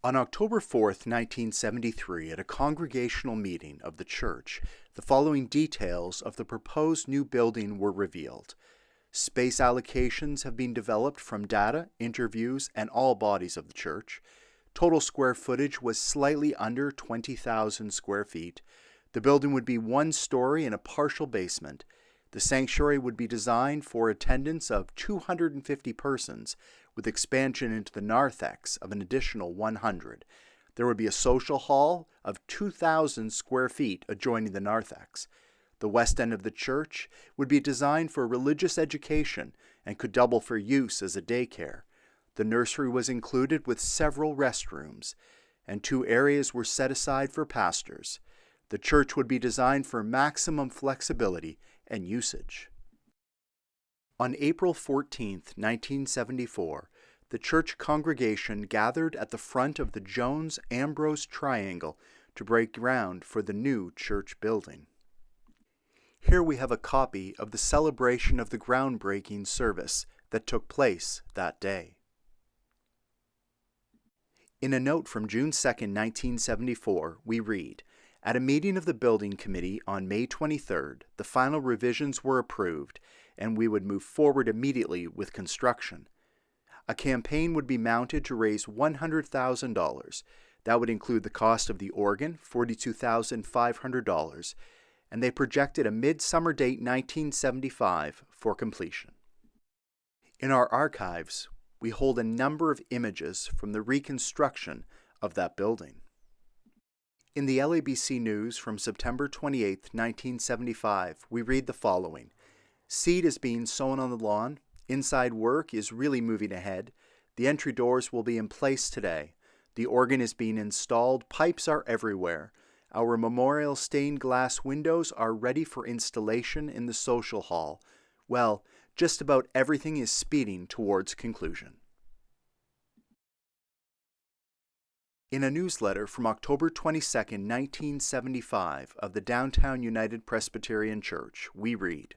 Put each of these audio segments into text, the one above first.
On October 4th, 1973, at a congregational meeting of the church, the following details of the proposed new building were revealed. Space allocations have been developed from data, interviews, and all bodies of the church. Total square footage was slightly under 20,000 square feet. The building would be one story and a partial basement. The sanctuary would be designed for attendance of 250 persons, with expansion into the narthex of an additional 100. There would be a social hall of 2,000 square feet adjoining the narthex. The west end of the church would be designed for religious education and could double for use as a daycare. The nursery was included with several restrooms, and 2 areas were set aside for pastors. The church would be designed for maximum flexibility and usage. On April 14, 1974, the church congregation gathered at the front of the Jones-Ambrose Triangle to break ground for the new church building. Here we have a copy of the celebration of the groundbreaking service that took place that day. In a note from June 2, 1974, we read, "At a meeting of the building committee on May 23rd, the final revisions were approved, and we would move forward immediately with construction. A campaign would be mounted to raise $100,000. That would include the cost of the organ, $42,500, and they projected a midsummer date 1975 for completion." In our archives, we hold a number of images from the reconstruction of that building. In the LABC News from September 28, 1975, we read the following. "Seed is being sown on the lawn. Inside work is really moving ahead. The entry doors will be in place today. The organ is being installed. Pipes are everywhere. Our memorial stained glass windows are ready for installation in the social hall. Well, just about everything is speeding towards conclusion." In a newsletter from October 22, 1975, of the Downtown United Presbyterian Church, we read,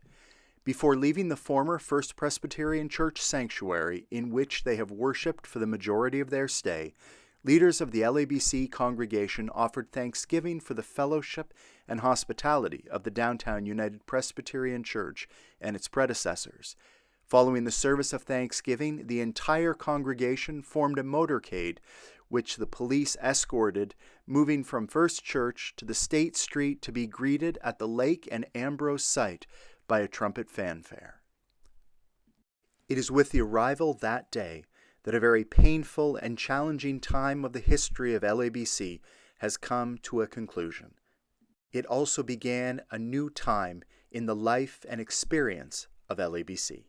"Before leaving the former First Presbyterian Church sanctuary in which they have worshipped for the majority of their stay, leaders of the LABC congregation offered thanksgiving for the fellowship and hospitality of the Downtown United Presbyterian Church and its predecessors. Following the service of thanksgiving, the entire congregation formed a motorcade which the police escorted, moving from First Church to the State Street to be greeted at the Lake and Ambrose site by a trumpet fanfare." It is with the arrival that day that a very painful and challenging time of the history of LABC has come to a conclusion. It also began a new time in the life and experience of LABC.